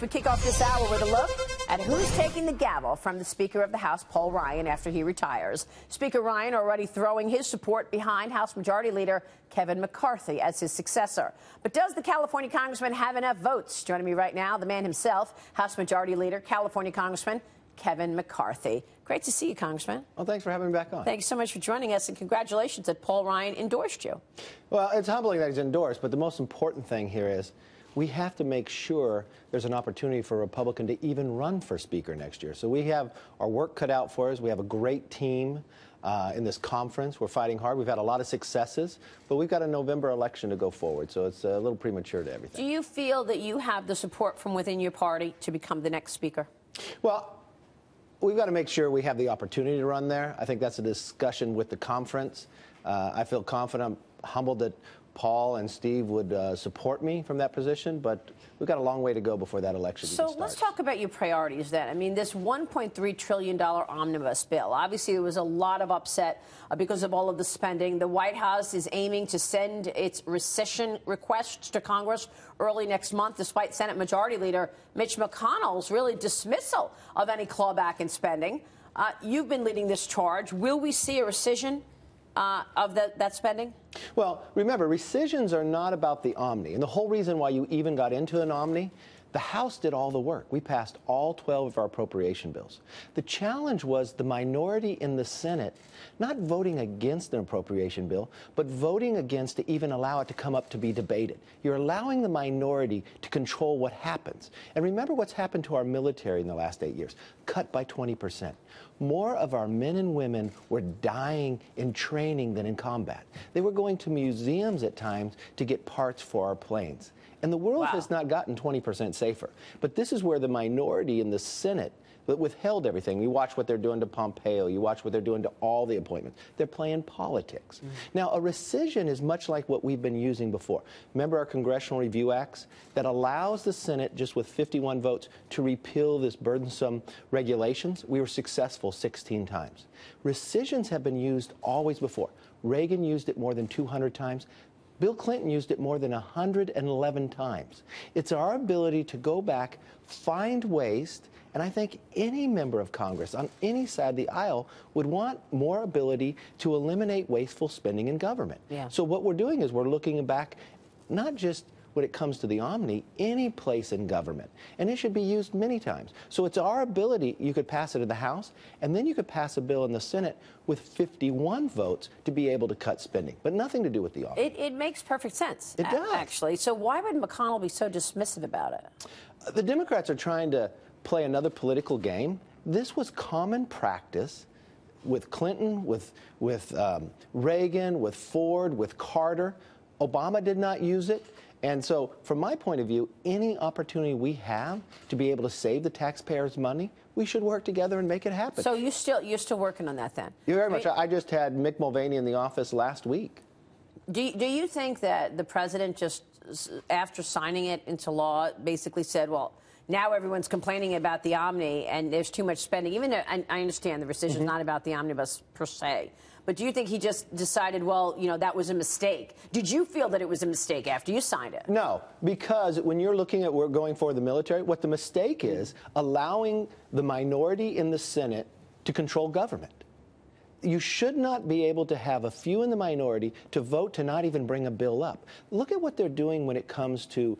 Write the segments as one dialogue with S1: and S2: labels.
S1: We kick off this hour with a look at who's taking the gavel from the Speaker of the House, Paul Ryan, after he retires. Speaker Ryan already throwing his support behind House Majority Leader Kevin McCarthy as his successor. But does the California congressman have enough votes? Joining me right now, the man himself, House Majority Leader, California Congressman Kevin McCarthy. Great to see you, Congressman.
S2: Well, thanks for having me back on.
S1: Thank you so much for joining us, and congratulations that Paul Ryan endorsed you.
S2: Well, it's humbling that he's endorsed, but the most important thing here is we have to make sure there's an opportunity for a Republican to even run for Speaker next year. So we have our work cut out for us. We have a great team in this conference. We're fighting hard. We've had a lot of successes, but we've got a November election to go forward, so it's a little premature to everything.
S1: Do you feel that you have the support from within your party to become the next Speaker?
S2: Well, we've got to make sure we have the opportunity to run there. I think that's a discussion with the conference. I feel confident. I'm humbled that Paul and Steve would support me from that position, but we've got a long way to go before that election even starts.
S1: So let's talk about your priorities then. I mean, this $1.3 trillion omnibus bill, obviously there was a lot of upset because of all of the spending. The White House is aiming to send its rescission requests to Congress early next month, despite Senate Majority Leader Mitch McConnell's really dismissal of any clawback in spending. You've been leading this charge. Will we see a rescission of that spending?
S2: Well, remember, rescissions are not about the Omni. And the whole reason why you even got into an Omni, the House did all the work. We passed all 12 of our appropriation bills. The challenge was the minority in the Senate not voting against an appropriation bill, but voting against to even allow it to come up to be debated. You're allowing the minority to control what happens. And remember what's happened to our military in the last 8 years. Cut by 20%. More of our men and women were dying in training than in combat. They were going to museums at times to get parts for our planes. And the world has not gotten 20% safer. But this is where the minority in the Senate withheld everything. You watch what they're doing to Pompeo. You watch what they're doing to all the appointments. They're playing politics. Now, a rescission is much like what we've been using before. Remember our Congressional Review Acts that allows the Senate, just with 51 votes, to repeal this burdensome regulations? We were successful 16 times. Rescissions have been used always before. Reagan used it more than 200 times. Bill Clinton used it more than 111 times. It's our ability to go back, find waste, and I think any member of Congress on any side of the aisle would want more ability to eliminate wasteful spending in government.
S1: Yeah.
S2: So what we're doing is we're looking back, not just when it comes to the Omni, any place in government. And it should be used many times. So it's our ability, you could pass it in the House, and then you could pass a bill in the Senate with 51 votes to be able to cut spending, but nothing to do with the Omni.
S1: It makes perfect sense.
S2: It does.
S1: Actually. So why would McConnell be so dismissive about it?
S2: The Democrats are trying to play another political game. This was common practice with Clinton, with Reagan, with Ford, with Carter. Obama did not use it. And so, from my point of view, any opportunity we have to be able to save the taxpayers' money, we should work together and make it happen.
S1: So you're still working on that then?
S2: You're very much. I just had Mick Mulvaney in the office last week.
S1: Do you think that the president just, after signing it into law, basically said, well, now everyone's complaining about the Omni and there's too much spending, even though I understand the rescission is not about the omnibus per se. But do you think he just decided, well, you know, that was a mistake? Did you feel that it was a mistake after you signed it?
S2: No, because when you're looking at going for the military, what the mistake is allowing the minority in the Senate to control government. You should not be able to have a few in the minority to vote to not even bring a bill up. Look at what they're doing when it comes to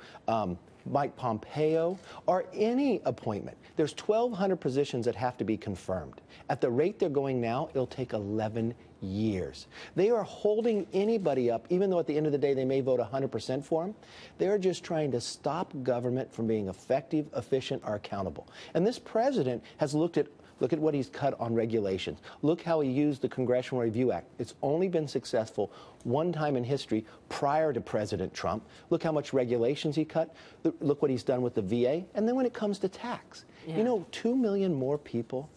S2: Mike Pompeo or any appointment. There's 1,200 positions that have to be confirmed. At the rate they're going now, it'll take 11 years. They are holding anybody up, even though at the end of the day they may vote 100% for them. They're just trying to stop government from being effective, efficient, or accountable. And this president has look at what he's cut on regulations. Look how he used the Congressional Review Act. It's only been successful one time in history prior to President Trump. Look how much regulations he cut. Look what he's done with the VA. And then when it comes to tax, you know, 2 million more people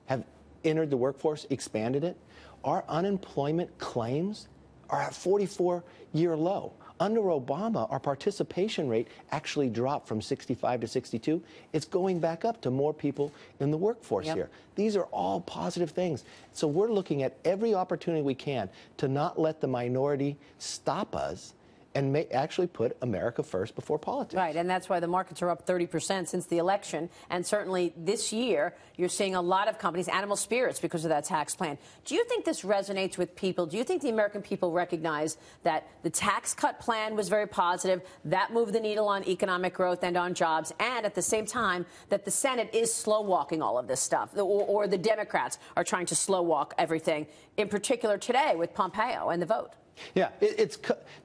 S2: have entered the workforce, expanded it. Our unemployment claims are at 44-year low. Under Obama, our participation rate actually dropped from 65 to 62. It's going back up to more people in the workforce here. These are all positive things. So we're looking at every opportunity we can to not let the minority stop us and may actually put America first before politics.
S1: Right, and that's why the markets are up 30% since the election. And certainly this year, you're seeing a lot of companies, animal spirits, because of that tax plan. Do you think this resonates with people? Do you think the American people recognize that the tax cut plan was very positive, that moved the needle on economic growth and on jobs, and at the same time that the Senate is slow walking all of this stuff, or the Democrats are trying to slow walk everything, in particular today with Pompeo and the vote?
S2: Yeah,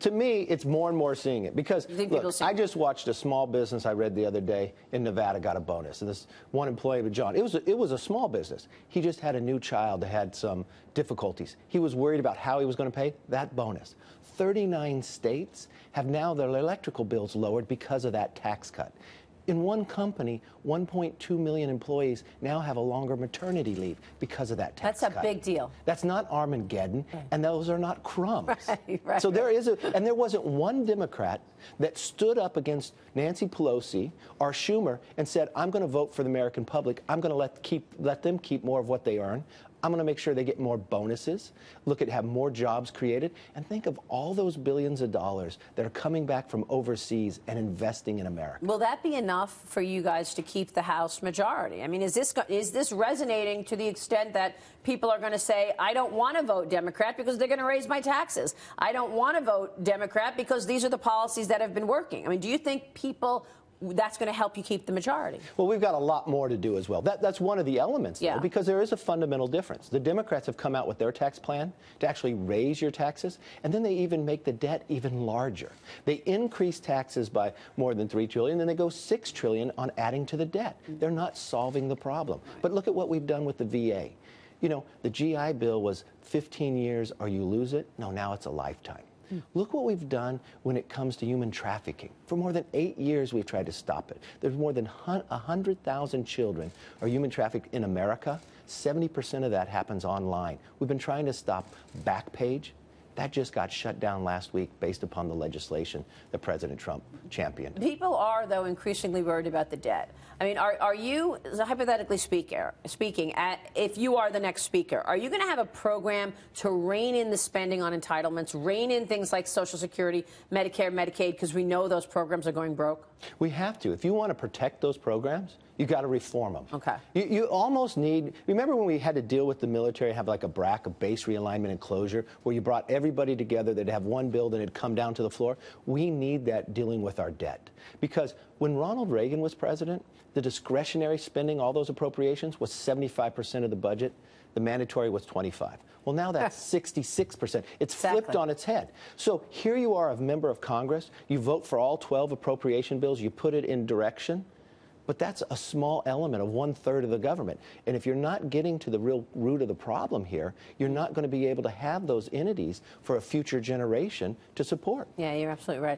S2: to me, it's more and more seeing it because, look, I just watched a small business I read the other day in Nevada got a bonus. And this one employee, John, it was a small business. He just had a new child that had some difficulties. He was worried about how he was going to pay that bonus. 39 states have now their electrical bills lowered because of that tax cut. In one company, 1.2 million employees now have a longer maternity leave because of that tax cut.
S1: That's a big deal.
S2: That's not Armageddon, and those are not crumbs.
S1: Right.
S2: So there wasn't one Democrat that stood up against Nancy Pelosi or Schumer and said, I'm going to vote for the American public. I'm going to let them keep more of what they earn. I'm going to make sure they get more bonuses, look at have more jobs created, and think of all those billions of dollars that are coming back from overseas and investing in America.
S1: Will that be enough for you guys to keep the House majority? I mean, is this resonating to the extent that people are going to say, I don't want to vote Democrat because they're going to raise my taxes. I don't want to vote Democrat because these are the policies that have been working. I mean, do you think people that's going to help you keep the majority?
S2: Well, we've got a lot more to do as well. That's one of the elements, though, because there is a fundamental difference. The Democrats have come out with their tax plan to actually raise your taxes, and then they even make the debt even larger. They increase taxes by more than $3 trillion, and they go $6 trillion on adding to the debt. They're not solving the problem. But look at what we've done with the VA. You know, the GI Bill was 15 years or you lose it. No, now it's a lifetime. Look what we've done when it comes to human trafficking. For more than 8 years, we've tried to stop it. There's more than 100,000 children are human trafficked in America. 70% of that happens online. We've been trying to stop Backpage. That just got shut down last week based upon the legislation that President Trump championed.
S1: People are, though, increasingly worried about the debt. I mean, are you, hypothetically speaking, if you are the next speaker, are you going to have a program to rein in the spending on entitlements, rein in things like Social Security, Medicare, Medicaid, because we know those programs are going broke?
S2: We have to. If you want to protect those programs, you got to reform them.
S1: Okay.
S2: You almost need, remember when we had to deal with the military, have like a BRAC, a base realignment and closure, where you brought everybody together, they'd have one bill, then it'd come down to the floor? We need that dealing with our debt. Because when Ronald Reagan was president, the discretionary spending, all those appropriations, was 75% of the budget. The mandatory was 25. Well, now that's 66%. It's flipped on its head. So here you are, a member of Congress. You vote for all 12 appropriation bills. You put it in direction. But that's a small element of 1/3 of the government. And if you're not getting to the real root of the problem here, you're not going to be able to have those entities for a future generation to support.
S1: Yeah, you're absolutely right.